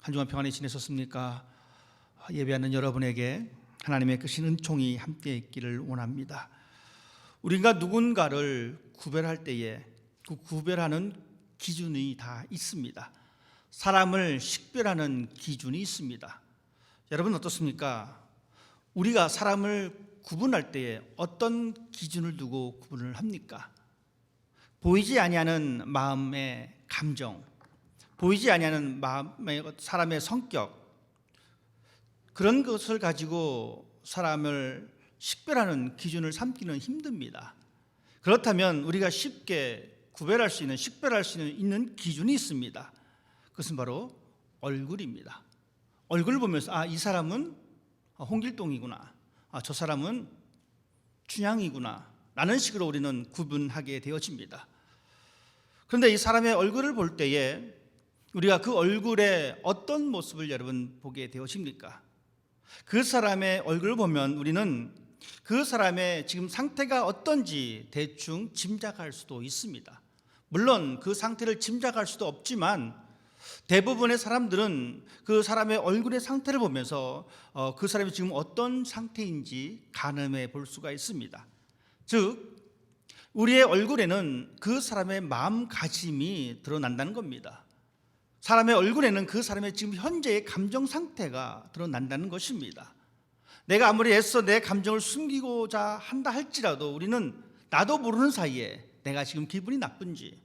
한 주간 평안히 지내셨습니까? 예배하는 여러분에게 하나님의 크신 은총이 함께 있기를 원합니다. 우리가 누군가를 구별할 때에 그 구별하는 기준이 다 있습니다. 사람을 식별하는 기준이 있습니다. 여러분 어떻습니까? 우리가 사람을 구분할 때에 어떤 기준을 두고 구분을 합니까? 보이지 아니하는 마음의 감정, 보이지 아니하는 마음의 사람의 성격, 그런 것을 가지고 사람을 식별하는 기준을 삼기는 힘듭니다. 그렇다면 우리가 쉽게 구별할 수 있는, 식별할 수 있는 기준이 있습니다. 그것은 바로 얼굴입니다. 얼굴을 보면서 이 사람은 홍길동이구나, 저 사람은 춘향이구나 라는 식으로 우리는 구분하게 되어집니다. 그런데 이 사람의 얼굴을 볼 때에 우리가 그 얼굴의 어떤 모습을 여러분 보게 되어집니까? 그 사람의 얼굴을 보면 우리는 그 사람의 지금 상태가 어떤지 대충 짐작할 수도 있습니다. 물론 그 상태를 짐작할 수도 없지만 대부분의 사람들은 그 사람의 얼굴의 상태를 보면서 그 사람이 지금 어떤 상태인지 가늠해 볼 수가 있습니다. 즉 우리의 얼굴에는 그 사람의 마음가짐이 드러난다는 겁니다. 사람의 얼굴에는 그 사람의 지금 현재의 감정 상태가 드러난다는 것입니다. 내가 아무리 애써 내 감정을 숨기고자 한다 할지라도 우리는 나도 모르는 사이에 내가 지금 기분이 나쁜지,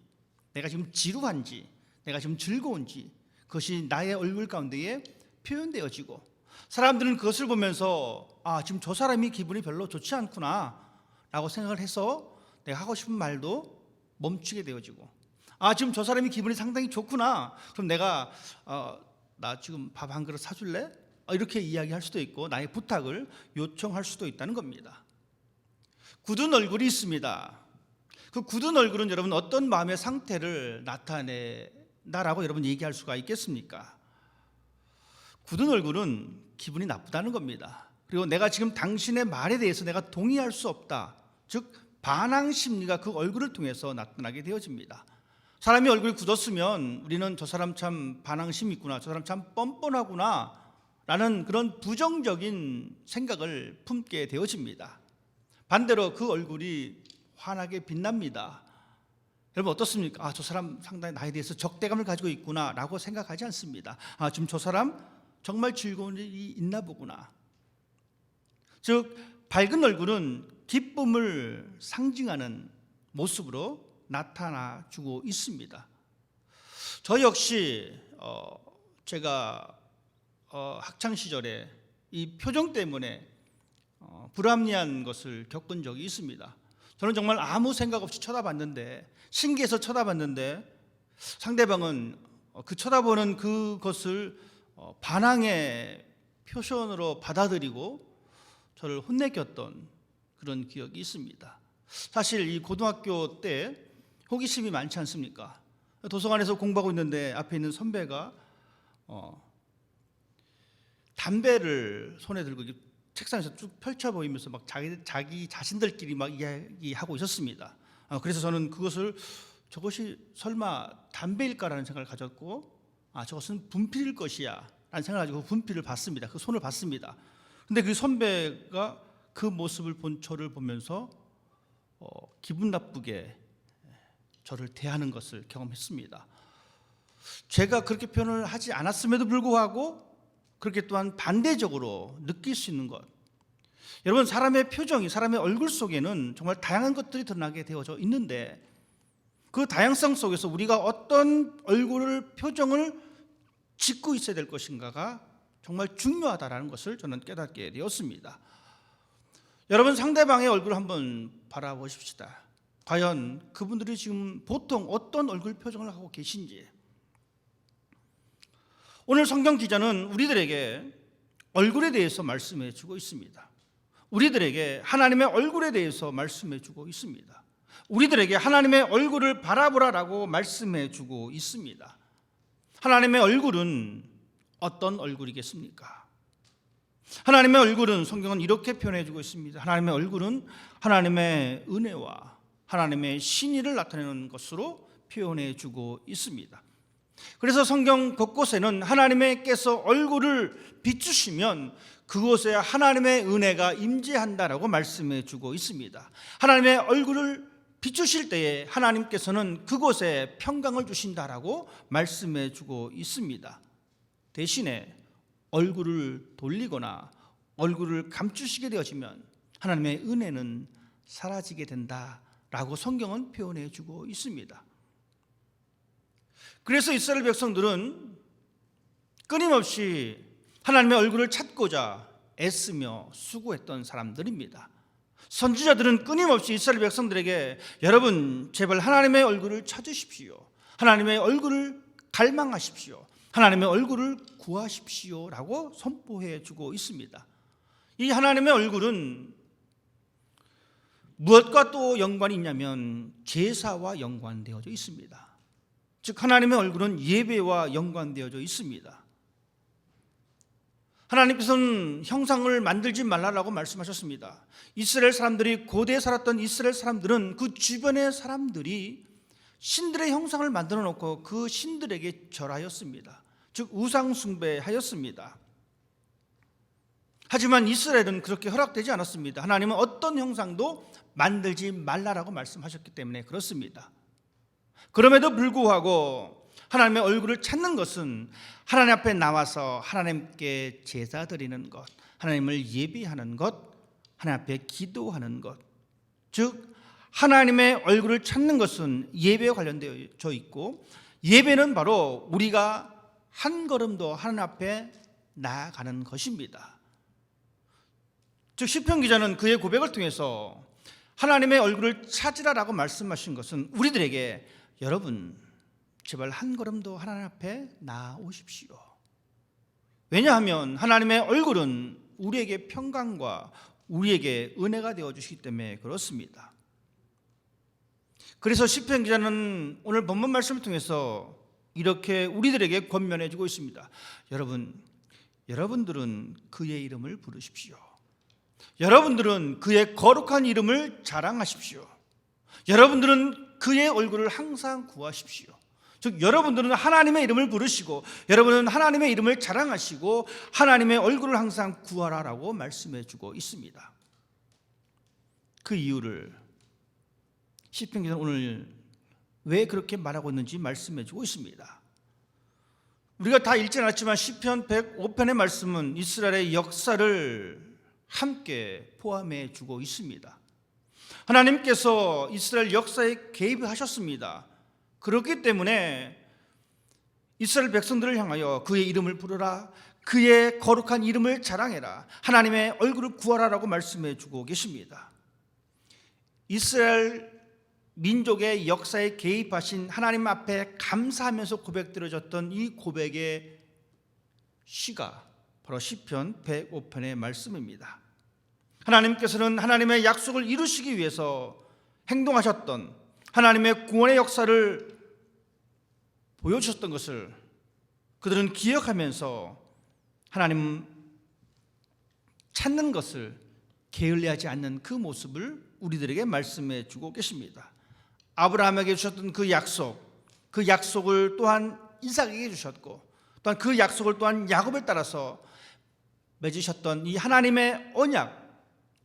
내가 지금 지루한지, 내가 지금 즐거운지 그것이 나의 얼굴 가운데에 표현되어지고, 사람들은 그것을 보면서 지금 저 사람이 기분이 별로 좋지 않구나 라고 생각을 해서 내가 하고 싶은 말도 멈추게 되어지고, 지금 저 사람이 기분이 상당히 좋구나, 그럼 내가 나 지금 밥 한 그릇 사줄래? 이렇게 이야기할 수도 있고 나의 부탁을 요청할 수도 있다는 겁니다. 굳은 얼굴이 있습니다. 그 굳은 얼굴은 여러분 어떤 마음의 상태를 나타낸다라고 여러분 얘기할 수가 있겠습니까? 굳은 얼굴은 기분이 나쁘다는 겁니다. 그리고 내가 지금 당신의 말에 대해서 내가 동의할 수 없다, 즉 반항 심리가 그 얼굴을 통해서 나타나게 되어집니다. 사람이 얼굴이 굳었으면 우리는 저 사람 참 반항심 있구나, 저 사람 참 뻔뻔하구나 라는 그런 부정적인 생각을 품게 되어집니다. 반대로 그 얼굴이 환하게 빛납니다. 여러분 어떻습니까? 저 사람 상당히 나에 대해서 적대감을 가지고 있구나 라고 생각하지 않습니다. 지금 저 사람 정말 즐거운 일이 있나 보구나. 즉 밝은 얼굴은 기쁨을 상징하는 모습으로 나타나주고 있습니다. 저 역시 제가 학창 시절에 이 표정 때문에 불합리한 것을 겪은 적이 있습니다. 저는 정말 아무 생각 없이 쳐다봤는데, 신기해서 쳐다봤는데 상대방은 그 쳐다보는 그것을 반항의 표현으로 받아들이고 저를 혼내켰던 그런 기억이 있습니다. 사실 이 고등학교 때 호기심이 많지 않습니까? 도서관에서 공부하고 있는데 앞에 있는 선배가 담배를 손에 들고 책상에서 쭉 펼쳐 보이면서 막 자기 자신들끼리 막 이야기하고 있었습니다. 그래서 저는 저것이 설마 담배일까라는 생각을 가졌고, 저것은 분필일 것이야 라는 생각을 가지고 분필을 봤습니다. 그 손을 봤습니다. 근데 그 선배가 그 모습을 본 저를 보면서 기분 나쁘게 저를 대하는 것을 경험했습니다. 제가 그렇게 표현을 하지 않았음에도 불구하고 그렇게 또한 반대적으로 느낄 수 있는 것, 여러분 사람의 표정이, 사람의 얼굴 속에는 정말 다양한 것들이 드러나게 되어져 있는데 그 다양성 속에서 우리가 어떤 표정을 짓고 있어야 될 것인가가 정말 중요하다라는 것을 저는 깨닫게 되었습니다. 여러분 상대방의 얼굴을 한번 바라보십시다. 과연 그분들이 지금 보통 어떤 얼굴 표정을 하고 계신지. 오늘 성경 기자는 우리들에게 얼굴에 대해서 말씀해 주고 있습니다. 우리들에게 하나님의 얼굴에 대해서 말씀해 주고 있습니다. 우리들에게 하나님의 얼굴을 바라보라라고 말씀해 주고 있습니다. 하나님의 얼굴은 어떤 얼굴이겠습니까? 하나님의 얼굴은 성경은 이렇게 표현해 주고 있습니다. 하나님의 얼굴은 하나님의 은혜와 하나님의 신의를 나타내는 것으로 표현해 주고 있습니다. 그래서 성경 곳곳에는 하나님께서 얼굴을 비추시면 그곳에 하나님의 은혜가 임재한다라고 말씀해 주고 있습니다. 하나님의 얼굴을 비추실 때에 하나님께서는 그곳에 평강을 주신다라고 말씀해 주고 있습니다. 대신에 얼굴을 돌리거나 얼굴을 감추시게 되어지면 하나님의 은혜는 사라지게 된다라고 성경은 표현해 주고 있습니다. 그래서 이스라엘 백성들은 끊임없이 하나님의 얼굴을 찾고자 애쓰며 수고했던 사람들입니다. 선지자들은 끊임없이 이스라엘 백성들에게 여러분 제발 하나님의 얼굴을 찾으십시오. 하나님의 얼굴을 갈망하십시오. 하나님의 얼굴을 구하십시오 라고 선포해 주고 있습니다. 이 하나님의 얼굴은 무엇과 또 연관이 있냐면 제사와 연관되어져 있습니다. 즉 하나님의 얼굴은 예배와 연관되어져 있습니다. 하나님께서는 형상을 만들지 말라라고 말씀하셨습니다. 이스라엘 사람들이 고대에 살았던 이스라엘 사람들은 그 주변의 사람들이 신들의 형상을 만들어 놓고 그 신들에게 절하였습니다. 즉 우상 숭배하였습니다. 하지만 이스라엘은 그렇게 허락되지 않았습니다. 하나님은 어떤 형상도 만들지 말라라고 말씀하셨기 때문에 그렇습니다. 그럼에도 불구하고 하나님의 얼굴을 찾는 것은 하나님 앞에 나와서 하나님께 제사 드리는 것, 하나님을 예배하는 것, 하나님 앞에 기도하는 것, 즉 하나님의 얼굴을 찾는 것은 예배에 관련되어 있고, 예배는 바로 우리가 한 걸음도 하나님 앞에 나아가는 것입니다. 즉 시편 기자는 그의 고백을 통해서 하나님의 얼굴을 찾으라라고 말씀하신 것은 우리들에게 여러분 제발 한 걸음도 하나님 앞에 나아오십시오. 왜냐하면 하나님의 얼굴은 우리에게 평강과 우리에게 은혜가 되어주시기 때문에 그렇습니다. 그래서 시편 기자는 오늘 본문 말씀을 통해서 이렇게 우리들에게 권면해 주고 있습니다. 여러분들은 그의 이름을 부르십시오. 여러분들은 그의 거룩한 이름을 자랑하십시오. 여러분들은 그의 얼굴을 항상 구하십시오. 즉 여러분들은 하나님의 이름을 부르시고 여러분은 하나님의 이름을 자랑하시고 하나님의 얼굴을 항상 구하라라고 말씀해 주고 있습니다. 그 이유를 시편 기자는 오늘 왜 그렇게 말하고 있는지 말씀해 주고 있습니다. 우리가 다 읽지 않았지만 시편 105편의 말씀은 이스라엘의 역사를 함께 포함해 주고 있습니다. 하나님께서 이스라엘 역사에 개입하셨습니다. 그렇기 때문에 이스라엘 백성들을 향하여 그의 이름을 부르라, 그의 거룩한 이름을 자랑해라, 하나님의 얼굴을 구하라라고 말씀해 주고 계십니다. 이스라엘 민족의 역사에 개입하신 하나님 앞에 감사하면서 고백드려졌던 이 고백의 시가 바로 시편 105편의 말씀입니다. 하나님께서는 하나님의 약속을 이루시기 위해서 행동하셨던 하나님의 구원의 역사를 보여주셨던 것을 그들은 기억하면서 하나님 찾는 것을 게을리하지 않는 그 모습을 우리들에게 말씀해 주고 계십니다. 아브라함에게 주셨던 그 약속을 또한 이삭에게 주셨고 또한 그 약속을 또한 야곱을 따라서 맺으셨던 이 하나님의 언약,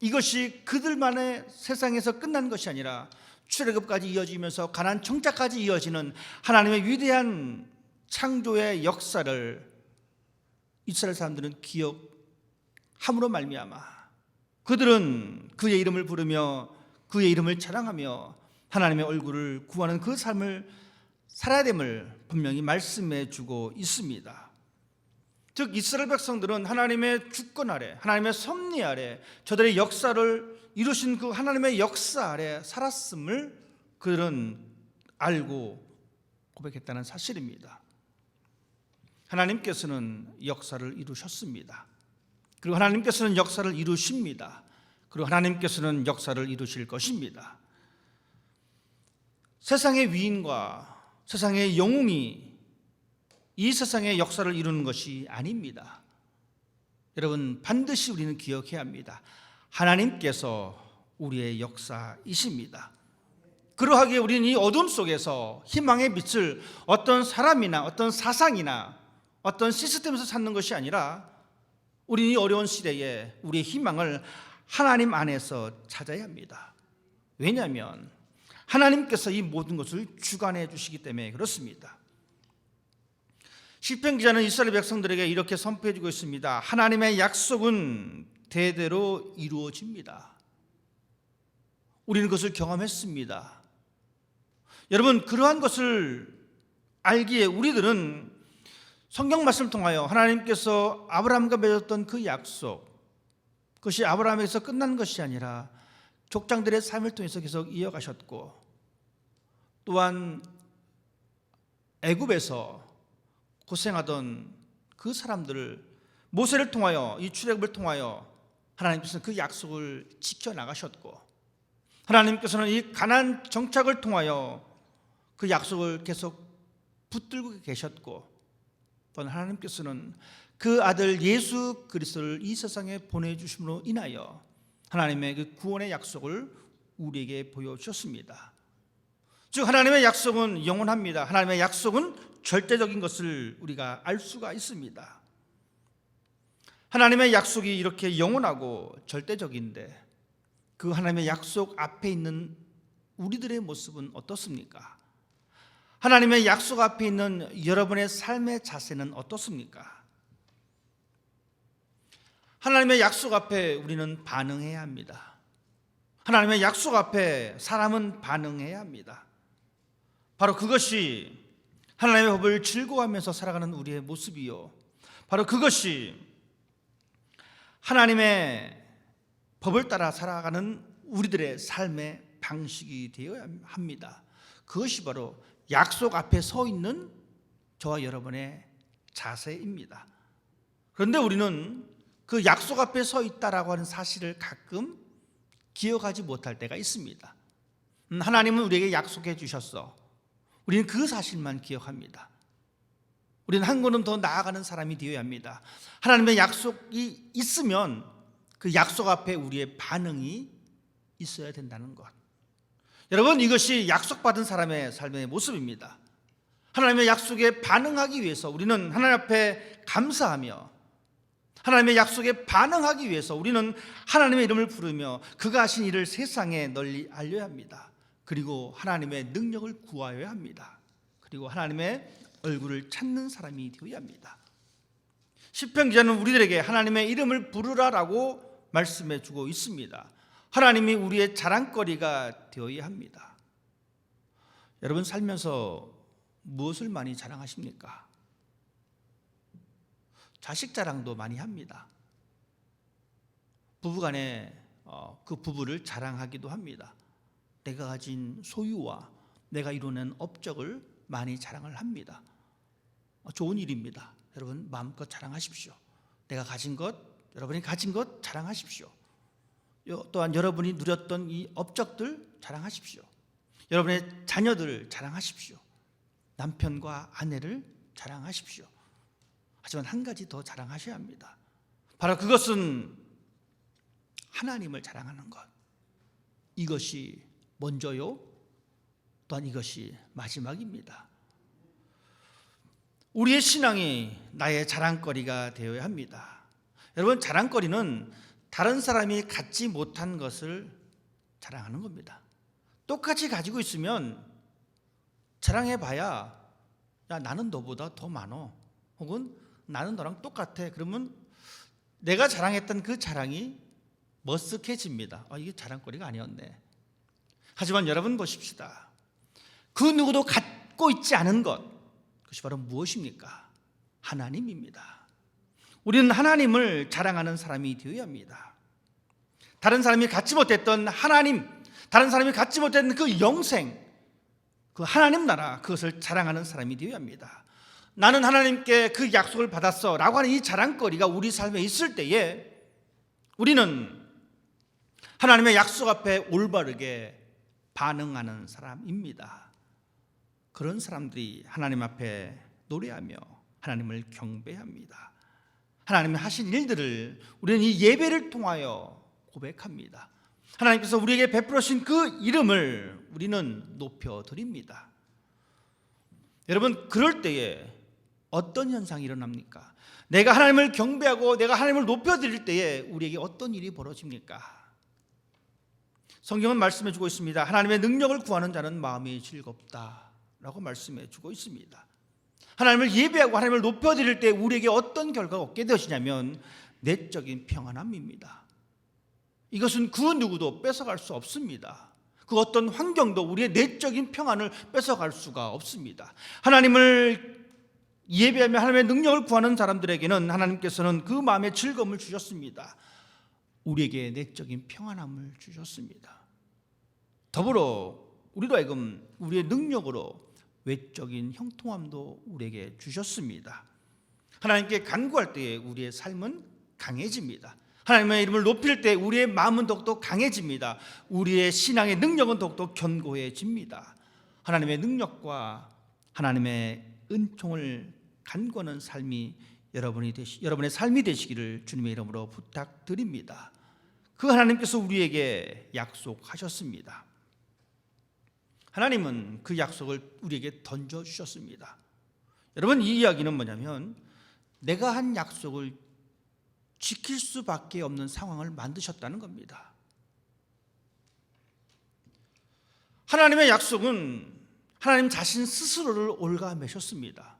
이것이 그들만의 세상에서 끝난 것이 아니라 출애굽까지 이어지면서 가나안 정착까지 이어지는 하나님의 위대한 창조의 역사를 이스라엘 사람들은 기억함으로 말미암아 그들은 그의 이름을 부르며 그의 이름을 자랑하며 하나님의 얼굴을 구하는 그 삶을 살아야 됨을 분명히 말씀해 주고 있습니다. 즉 이스라엘 백성들은 하나님의 주권 아래, 하나님의 섭리 아래 저들의 역사를 이루신 그 하나님의 역사 아래 살았음을 그들은 알고 고백했다는 사실입니다. 하나님께서는 역사를 이루셨습니다. 그리고 하나님께서는 역사를 이루십니다. 그리고 하나님께서는 역사를 이루실 것입니다. 세상의 위인과 세상의 영웅이 이 세상의 역사를 이루는 것이 아닙니다. 여러분 반드시 우리는 기억해야 합니다. 하나님께서 우리의 역사이십니다. 그러하기에 우리는 이 어둠 속에서 희망의 빛을 어떤 사람이나 어떤 사상이나 어떤 시스템에서 찾는 것이 아니라 우리는 이 어려운 시대에 우리의 희망을 하나님 안에서 찾아야 합니다. 왜냐하면 하나님께서 이 모든 것을 주관해 주시기 때문에 그렇습니다. 시편 기자는 이스라엘 백성들에게 이렇게 선포해 주고 있습니다. 하나님의 약속은 대대로 이루어집니다. 우리는 그것을 경험했습니다. 여러분, 그러한 것을 알기에 우리들은 성경 말씀을 통하여 하나님께서 아브라함과 맺었던 그 약속, 그것이 아브라함에서 끝난 것이 아니라 족장들의 삶을 통해서 계속 이어가셨고, 또한 애굽에서 고생하던 그 사람들을 모세를 통하여, 이 출애굽을 통하여 하나님께서는 그 약속을 지켜나가셨고, 하나님께서는 이 가나안 정착을 통하여 그 약속을 계속 붙들고 계셨고, 또한 하나님께서는 그 아들 예수 그리스도를 이 세상에 보내주심으로 인하여 하나님의 그 구원의 약속을 우리에게 보여주셨습니다. 즉 하나님의 약속은 영원합니다. 하나님의 약속은 절대적인 것을 우리가 알 수가 있습니다. 하나님의 약속이 이렇게 영원하고 절대적인데 그 하나님의 약속 앞에 있는 우리들의 모습은 어떻습니까? 하나님의 약속 앞에 있는 여러분의 삶의 자세는 어떻습니까? 하나님의 약속 앞에 우리는 반응해야 합니다. 하나님의 약속 앞에 사람은 반응해야 합니다. 바로 그것이 하나님의 법을 즐거워하면서 살아가는 우리의 모습이요, 바로 그것이 하나님의 법을 따라 살아가는 우리들의 삶의 방식이 되어야 합니다. 그것이 바로 약속 앞에 서 있는 저와 여러분의 자세입니다. 그런데 우리는 그 약속 앞에 서 있다라고 하는 사실을 가끔 기억하지 못할 때가 있습니다. 하나님은 우리에게 약속해 주셨어. 우리는 그 사실만 기억합니다. 우리는 한 걸음 더 나아가는 사람이 되어야 합니다. 하나님의 약속이 있으면 그 약속 앞에 우리의 반응이 있어야 된다는 것. 여러분, 이것이 약속받은 사람의 삶의 모습입니다. 하나님의 약속에 반응하기 위해서 우리는 하나님 앞에 감사하며, 하나님의 약속에 반응하기 위해서 우리는 하나님의 이름을 부르며 그가 하신 일을 세상에 널리 알려야 합니다. 그리고 하나님의 능력을 구하여야 합니다. 그리고 하나님의 얼굴을 찾는 사람이 되어야 합니다. 시편 기자는 우리들에게 하나님의 이름을 부르라라고 말씀해 주고 있습니다. 하나님이 우리의 자랑거리가 되어야 합니다. 여러분, 살면서 무엇을 많이 자랑하십니까? 자식 자랑도 많이 합니다. 부부간에 그 부부를 자랑하기도 합니다. 내가 가진 소유와 내가 이루는 업적을 많이 자랑을 합니다. 좋은 일입니다. 여러분, 마음껏 자랑하십시오. 내가 가진 것, 여러분이 가진 것 자랑하십시오. 또한 여러분이 누렸던 이 업적들 자랑하십시오. 여러분의 자녀들을 자랑하십시오. 남편과 아내를 자랑하십시오. 하지만 한 가지 더 자랑하셔야 합니다. 바로 그것은 하나님을 자랑하는 것. 이것이 먼저요, 또한 이것이 마지막입니다. 우리의 신앙이 나의 자랑거리가 되어야 합니다. 여러분, 자랑거리는 다른 사람이 갖지 못한 것을 자랑하는 겁니다. 똑같이 가지고 있으면 자랑해봐야, 야, 나는 너보다 더 많어, 혹은 나는 너랑 똑같아. 그러면 내가 자랑했던 그 자랑이 머쓱해집니다. 이게 자랑거리가 아니었네. 하지만 여러분 보십시다. 그 누구도 갖고 있지 않은 것, 그것이 바로 무엇입니까? 하나님입니다. 우리는 하나님을 자랑하는 사람이 되어야 합니다. 다른 사람이 갖지 못했던 하나님, 다른 사람이 갖지 못했던 그 영생, 그 하나님 나라, 그것을 자랑하는 사람이 되어야 합니다. 나는 하나님께 그 약속을 받았어 라고 하는 이 자랑거리가 우리 삶에 있을 때에 우리는 하나님의 약속 앞에 올바르게 반응하는 사람입니다. 그런 사람들이 하나님 앞에 노래하며 하나님을 경배합니다. 하나님이 하신 일들을 우리는 이 예배를 통하여 고백합니다. 하나님께서 우리에게 베풀어 주신 그 이름을 우리는 높여드립니다. 여러분, 그럴 때에 어떤 현상이 일어납니까? 내가 하나님을 경배하고 내가 하나님을 높여드릴 때에 우리에게 어떤 일이 벌어집니까? 성경은 말씀해 주고 있습니다. 하나님의 능력을 구하는 자는 마음이 즐겁다라고 말씀해 주고 있습니다. 하나님을 예배하고 하나님을 높여드릴 때 우리에게 어떤 결과가 얻게 되시냐면 내적인 평안함입니다. 이것은 그 누구도 뺏어갈 수 없습니다. 그 어떤 환경도 우리의 내적인 평안을 뺏어갈 수가 없습니다. 하나님을 예배하며 하나님의 능력을 구하는 사람들에게는 하나님께서는 그 마음의 즐거움을 주셨습니다. 우리에게 내적인 평안함을 주셨습니다. 더불어 우리로 하여금 우리의 능력으로 외적인 형통함도 우리에게 주셨습니다. 하나님께 간구할 때에 우리의 삶은 강해집니다. 하나님의 이름을 높일 때 우리의 마음은 더욱더 강해집니다. 우리의 신앙의 능력은 더욱더 견고해집니다. 하나님의 능력과 하나님의 은총을 간구하는 삶이 여러분의 삶이 되시기를 주님의 이름으로 부탁드립니다. 그 하나님께서 우리에게 약속하셨습니다. 하나님은 그 약속을 우리에게 던져주셨습니다. 여러분, 이 이야기는 뭐냐면 내가 한 약속을 지킬 수밖에 없는 상황을 만드셨다는 겁니다. 하나님의 약속은 하나님 자신 스스로를 올가매셨습니다.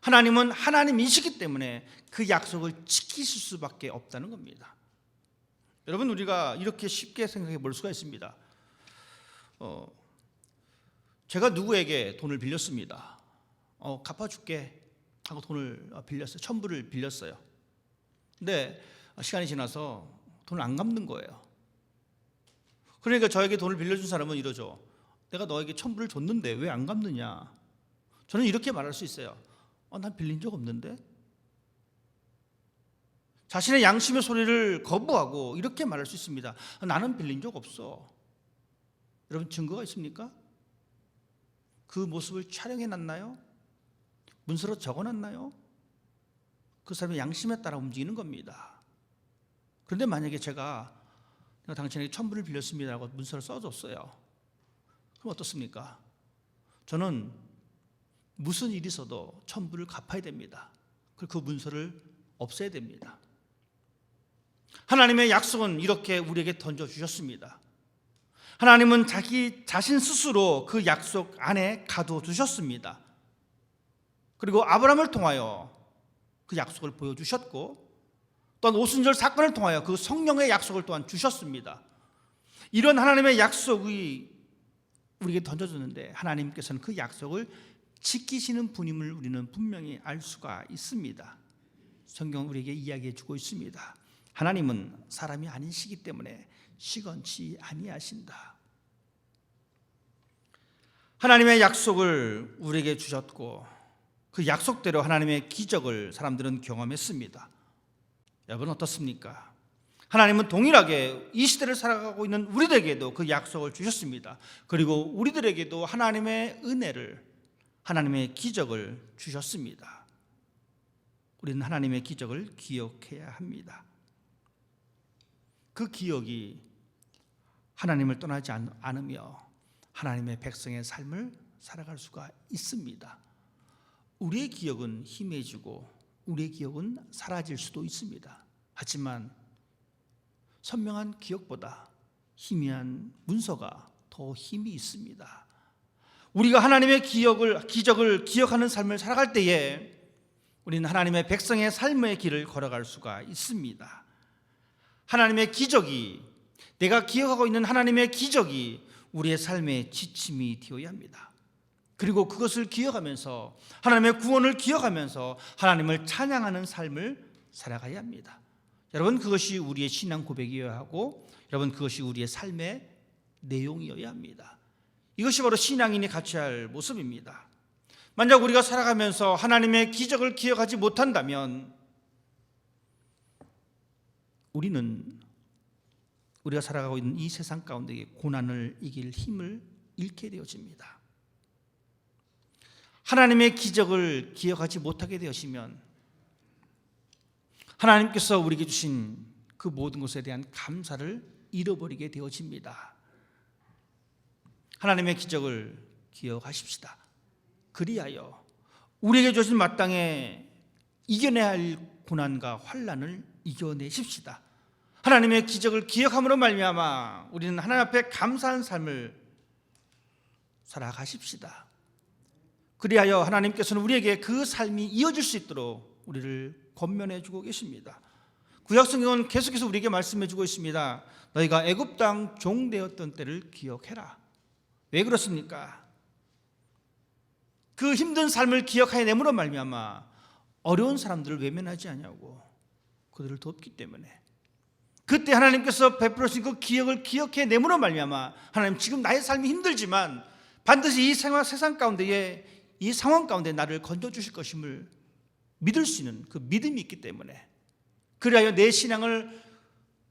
하나님은 하나님이시기 때문에 그 약속을 지키실 수밖에 없다는 겁니다. 여러분, 우리가 이렇게 쉽게 생각해 볼 수가 있습니다. 제가 누구에게 돈을 빌렸습니다. 갚아줄게 하고 돈을 빌렸어요. 1,000불을 빌렸어요. 근데 시간이 지나서 돈을 안 갚는 거예요. 그러니까 저에게 돈을 빌려준 사람은 이러죠. 내가 너에게 1,000불을 줬는데 왜 안 갚느냐. 저는 이렇게 말할 수 있어요. 난 빌린 적 없는데. 자신의 양심의 소리를 거부하고 이렇게 말할 수 있습니다. 나는 빌린 적 없어. 여러분, 증거가 있습니까? 그 모습을 촬영해 놨나요? 문서로 적어 놨나요? 그 사람의 양심에 따라 움직이는 겁니다. 그런데 만약에 제가 당신에게 1,000불을 빌렸습니다 하고 문서를 써줬어요. 그럼 어떻습니까? 저는 무슨 일이 있어도 1,000불을 갚아야 됩니다. 그리고 그 문서를 없애야 됩니다. 하나님의 약속은 이렇게 우리에게 던져주셨습니다. 하나님은 자기 자신 스스로 그 약속 안에 가둬두셨습니다. 그리고 아브라함을 통하여 그 약속을 보여주셨고, 또한 오순절 사건을 통하여 그 성령의 약속을 또한 주셨습니다. 이런 하나님의 약속이 우리에게 던져졌는데 하나님께서는 그 약속을 지키시는 분임을 우리는 분명히 알 수가 있습니다. 성경 우리에게 이야기해 주고 있습니다. 하나님은 사람이 아니시기 때문에 시건치 아니하신다. 하나님의 약속을 우리에게 주셨고 그 약속대로 하나님의 기적을 사람들은 경험했습니다. 여러분, 어떻습니까? 하나님은 동일하게 이 시대를 살아가고 있는 우리들에게도 그 약속을 주셨습니다. 그리고 우리들에게도 하나님의 은혜를, 하나님의 기적을 주셨습니다. 우리는 하나님의 기적을 기억해야 합니다. 그 기억이 하나님을 떠나지 않으며 하나님의 백성의 삶을 살아갈 수가 있습니다. 우리의 기억은 희미해지고 우리의 기억은 사라질 수도 있습니다. 하지만 선명한 기억보다 희미한 문서가 더 힘이 있습니다. 우리가 하나님의 기적을 기억하는 삶을 살아갈 때에 우리는 하나님의 백성의 삶의 길을 걸어갈 수가 있습니다. 하나님의 기적이, 내가 기억하고 있는 하나님의 기적이 우리의 삶의 지침이 되어야 합니다. 그리고 그것을 기억하면서 하나님의 구원을 기억하면서 하나님을 찬양하는 삶을 살아가야 합니다. 여러분, 그것이 우리의 신앙 고백이어야 하고, 여러분, 그것이 우리의 삶의 내용이어야 합니다. 이것이 바로 신앙인이 갖춰야 할 모습입니다. 만약 우리가 살아가면서 하나님의 기적을 기억하지 못한다면 우리가 살아가고 있는 이 세상 가운데 고난을 이길 힘을 잃게 되어집니다. 하나님의 기적을 기억하지 못하게 되시면 하나님께서 우리에게 주신 그 모든 것에 대한 감사를 잃어버리게 되어집니다. 하나님의 기적을 기억하십시다. 그리하여 우리에게 주신 마땅에 이겨내야 할 고난과 환난을 이겨내십시다. 하나님의 기적을 기억함으로 말미암아 우리는 하나님 앞에 감사한 삶을 살아가십시다. 그리하여 하나님께서는 우리에게 그 삶이 이어질 수 있도록 우리를 권면해 주고 계십니다. 구약성경은 계속해서 우리에게 말씀해 주고 있습니다. 너희가 애굽 땅 종되었던 때를 기억해라. 왜 그렇습니까? 그 힘든 삶을 기억하여 내므로 말미암아 어려운 사람들을 외면하지 않냐고, 그들을 돕기 때문에. 그때 하나님께서 베풀어주신 그 기억을 기억해 내므로 말미암아 하나님, 지금 나의 삶이 힘들지만 반드시 이 세상 가운데에, 이 상황 가운데 나를 건져주실 것임을 믿을 수 있는 그 믿음이 있기 때문에, 그리하여 내 신앙을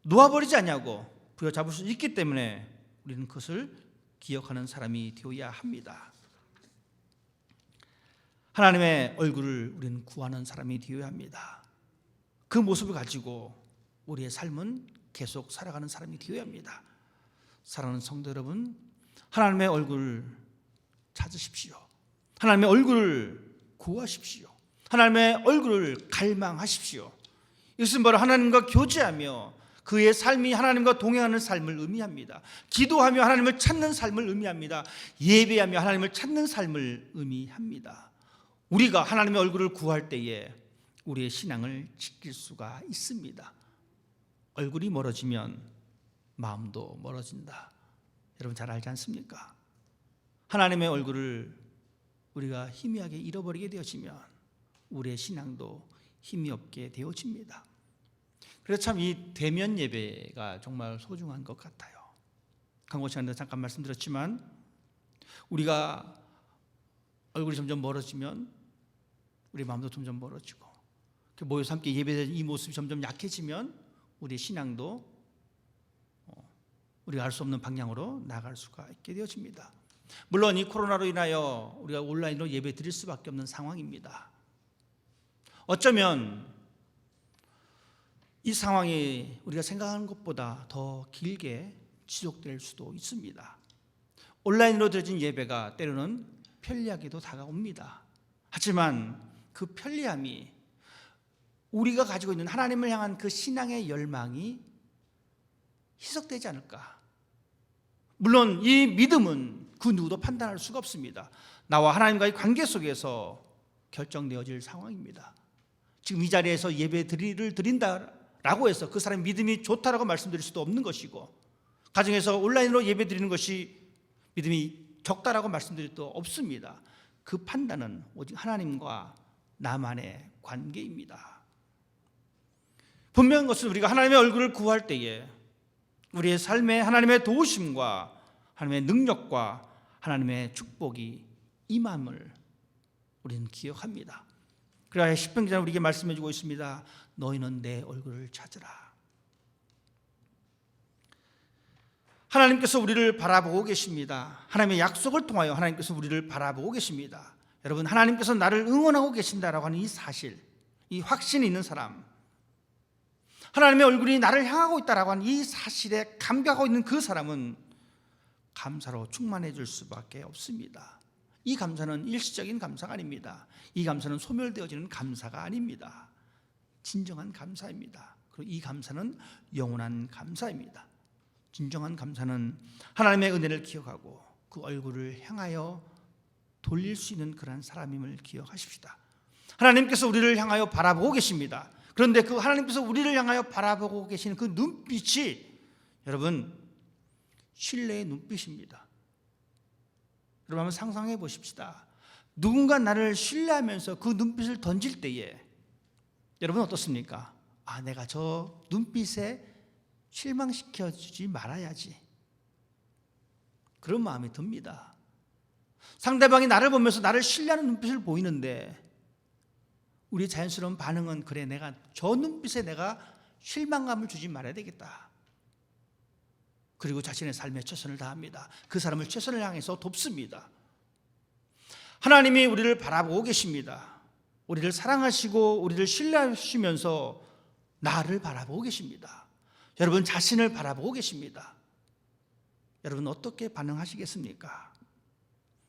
놓아버리지 않냐고 부여잡을 수 있기 때문에 우리는 그것을 기억하는 사람이 되어야 합니다. 하나님의 얼굴을 우리는 구하는 사람이 되어야 합니다. 그 모습을 가지고 우리의 삶은 계속 살아가는 사람이 되어야 합니다. 사랑하는 성도 여러분, 하나님의 얼굴을 찾으십시오. 하나님의 얼굴을 구하십시오. 하나님의 얼굴을 갈망하십시오. 이것은 바로 하나님과 교제하며 그의 삶이 하나님과 동행하는 삶을 의미합니다. 기도하며 하나님을 찾는 삶을 의미합니다. 예배하며 하나님을 찾는 삶을 의미합니다. 우리가 하나님의 얼굴을 구할 때에 우리의 신앙을 지킬 수가 있습니다. 얼굴이 멀어지면 마음도 멀어진다. 여러분 잘 알지 않습니까? 하나님의 얼굴을 우리가 희미하게 잃어버리게 되어지면 우리의 신앙도 힘이 없게 되어집니다. 그래서 참 이 대면 예배가 정말 소중한 것 같아요. 광고 시간에 잠깐 말씀드렸지만 우리가 얼굴이 점점 멀어지면 우리 마음도 점점 멀어지고, 모여서 함께 예배되는 이 모습이 점점 약해지면 우리의 신앙도 우리가 알 수 없는 방향으로 나아갈 수가 있게 되어집니다. 물론 이 코로나로 인하여 우리가 온라인으로 예배 드릴 수밖에 없는 상황입니다. 어쩌면 이 상황이 우리가 생각하는 것보다 더 길게 지속될 수도 있습니다. 온라인으로 드려진 예배가 때로는 편리하게도 다가옵니다. 하지만 그 편리함이 우리가 가지고 있는 하나님을 향한 그 신앙의 열망이 희석되지 않을까. 물론 이 믿음은 그 누구도 판단할 수가 없습니다. 나와 하나님과의 관계 속에서 결정되어질 상황입니다. 지금 이 자리에서 예배를 드린다라고 해서 그 사람의 믿음이 좋다라고 말씀드릴 수도 없는 것이고, 가정에서 온라인으로 예배 드리는 것이 믿음이 적다라고 말씀드릴 수도 없습니다. 그 판단은 오직 하나님과 나만의 관계입니다. 분명한 것은 우리가 하나님의 얼굴을 구할 때에 우리의 삶에 하나님의 도우심과 하나님의 능력과 하나님의 축복이 임함을 우리는 기억합니다. 그래야 시편 기자는 우리에게 말씀해 주고 있습니다. 너희는 내 얼굴을 찾으라. 하나님께서 우리를 바라보고 계십니다. 하나님의 약속을 통하여 하나님께서 우리를 바라보고 계십니다. 여러분, 하나님께서 나를 응원하고 계신다라고 하는 이 사실, 이 확신이 있는 사람, 하나님의 얼굴이 나를 향하고 있다라고 하는 이 사실에 감격하고 있는 그 사람은 감사로 충만해질 수밖에 없습니다. 이 감사는 일시적인 감사가 아닙니다. 이 감사는 소멸되어지는 감사가 아닙니다. 진정한 감사입니다. 그리고 이 감사는 영원한 감사입니다. 진정한 감사는 하나님의 은혜를 기억하고 그 얼굴을 향하여 돌릴 수 있는 그런 사람임을 기억하십시다. 하나님께서 우리를 향하여 바라보고 계십니다. 그런데 그 하나님께서 우리를 향하여 바라보고 계시는 그 눈빛이 여러분 신뢰의 눈빛입니다. 여러분 한번 상상해 보십시다. 누군가 나를 신뢰하면서 그 눈빛을 던질 때에 여러분 어떻습니까? 아, 내가 저 눈빛에 실망시켜 주지 말아야지, 그런 마음이 듭니다. 상대방이 나를 보면서 나를 신뢰하는 눈빛을 보이는데 우리 자연스러운 반응은 그래, 내가 저 눈빛에 내가 실망감을 주지 말아야 되겠다. 그리고 자신의 삶에 최선을 다합니다. 그 사람을 최선을 향해서 돕습니다. 하나님이 우리를 바라보고 계십니다. 우리를 사랑하시고 우리를 신뢰하시면서 나를 바라보고 계십니다. 여러분 자신을 바라보고 계십니다. 여러분 어떻게 반응하시겠습니까?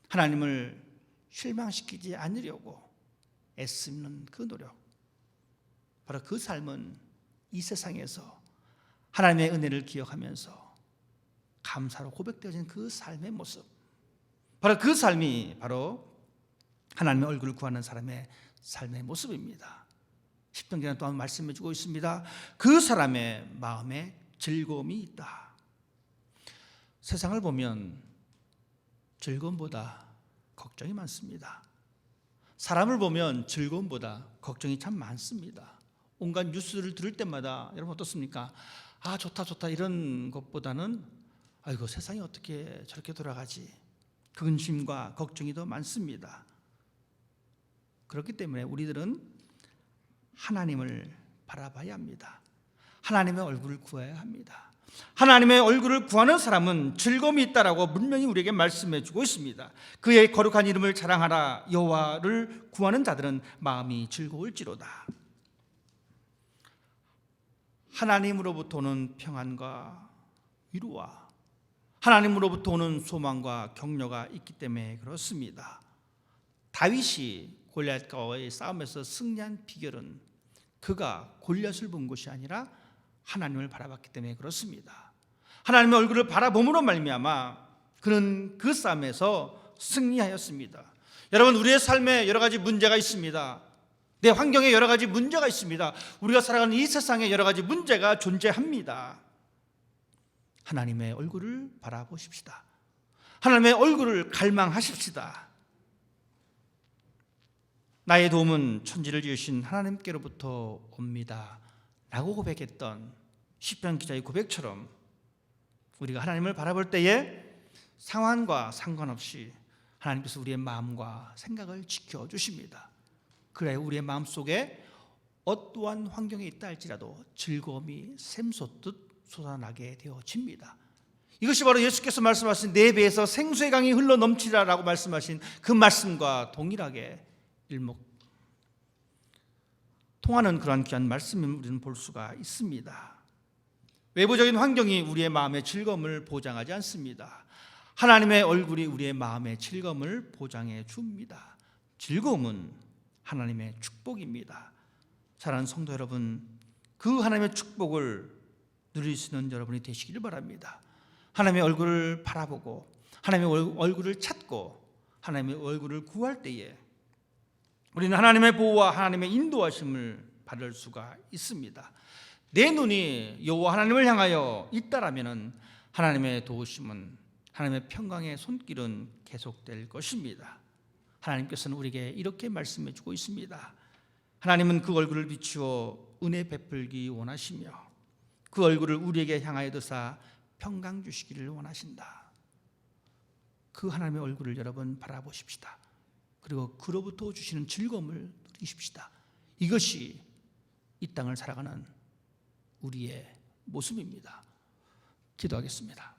하나님을 실망시키지 않으려고 애쓰는 그 노력, 바로 그 삶은 이 세상에서 하나님의 은혜를 기억하면서 감사로 고백되어진 그 삶의 모습, 바로 그 삶이 바로 하나님의 얼굴을 구하는 사람의 삶의 모습입니다. 십전기는 또한 말씀해 주고 있습니다. 그 사람의 마음에 즐거움이 있다. 세상을 보면 즐거움보다 걱정이 많습니다. 사람을 보면 즐거움보다 걱정이 참 많습니다. 온갖 뉴스를 들을 때마다 여러분 어떻습니까? 아 좋다 좋다 이런 것보다는 아이고 세상이 어떻게 저렇게 돌아가지, 근심과 걱정이 더 많습니다. 그렇기 때문에 우리들은 하나님을 바라봐야 합니다. 하나님의 얼굴을 구해야 합니다. 하나님의 얼굴을 구하는 사람은 즐거움이 있다라고 분명히 우리에게 말씀해 주고 있습니다. 그의 거룩한 이름을 자랑하라. 여호와를 구하는 자들은 마음이 즐거울지로다. 하나님으로부터 오는 평안과 위로와 하나님으로부터 오는 소망과 격려가 있기 때문에 그렇습니다. 다윗이 골리앗과의 싸움에서 승리한 비결은 그가 골리앗을 본 것이 아니라 하나님을 바라봤기 때문에 그렇습니다. 하나님의 얼굴을 바라봄으로 말미암아 그는 그 싸움에서 승리하였습니다. 여러분 우리의 삶에 여러 가지 문제가 있습니다. 내 환경에 여러 가지 문제가 있습니다. 우리가 살아가는 이 세상에 여러 가지 문제가 존재합니다. 하나님의 얼굴을 바라보십시다. 하나님의 얼굴을 갈망하십시다. 나의 도움은 천지를 지으신 하나님께로부터 옵니다 라고 고백했던 시편 기자의 고백처럼 우리가 하나님을 바라볼 때에 상황과 상관없이 하나님께서 우리의 마음과 생각을 지켜주십니다. 그래 우리의 마음속에 어떠한 환경에 있다 할지라도 즐거움이 샘솟듯 솟아나게 되어집니다. 이것이 바로 예수께서 말씀하신 내 배에서 생수의 강이 흘러 넘치라라고 말씀하신 그 말씀과 동일하게 통하는 그러한 귀한 말씀을 우리는 볼 수가 있습니다. 외부적인 환경이 우리의 마음의 즐거움을 보장하지 않습니다. 하나님의 얼굴이 우리의 마음의 즐거움을 보장해 줍니다. 즐거움은 하나님의 축복입니다. 사랑하는 성도 여러분, 그 하나님의 축복을 누릴 수 있는 여러분이 되시기를 바랍니다. 하나님의 얼굴을 바라보고 하나님의 얼굴을 찾고 하나님의 얼굴을 구할 때에 우리는 하나님의 보호와 하나님의 인도하심을 받을 수가 있습니다. 내 눈이 여호와 하나님을 향하여 있다라면 하나님의 도우심은, 하나님의 평강의 손길은 계속될 것입니다. 하나님께서는 우리에게 이렇게 말씀해 주고 있습니다. 하나님은 그 얼굴을 비추어 은혜 베풀기 원하시며 그 얼굴을 우리에게 향하여 드사 평강 주시기를 원하신다. 그 하나님의 얼굴을 여러분 바라보십시다. 그리고 그로부터 주시는 즐거움을 누리십시다. 이것이 이 땅을 살아가는 우리의 모습입니다. 기도하겠습니다.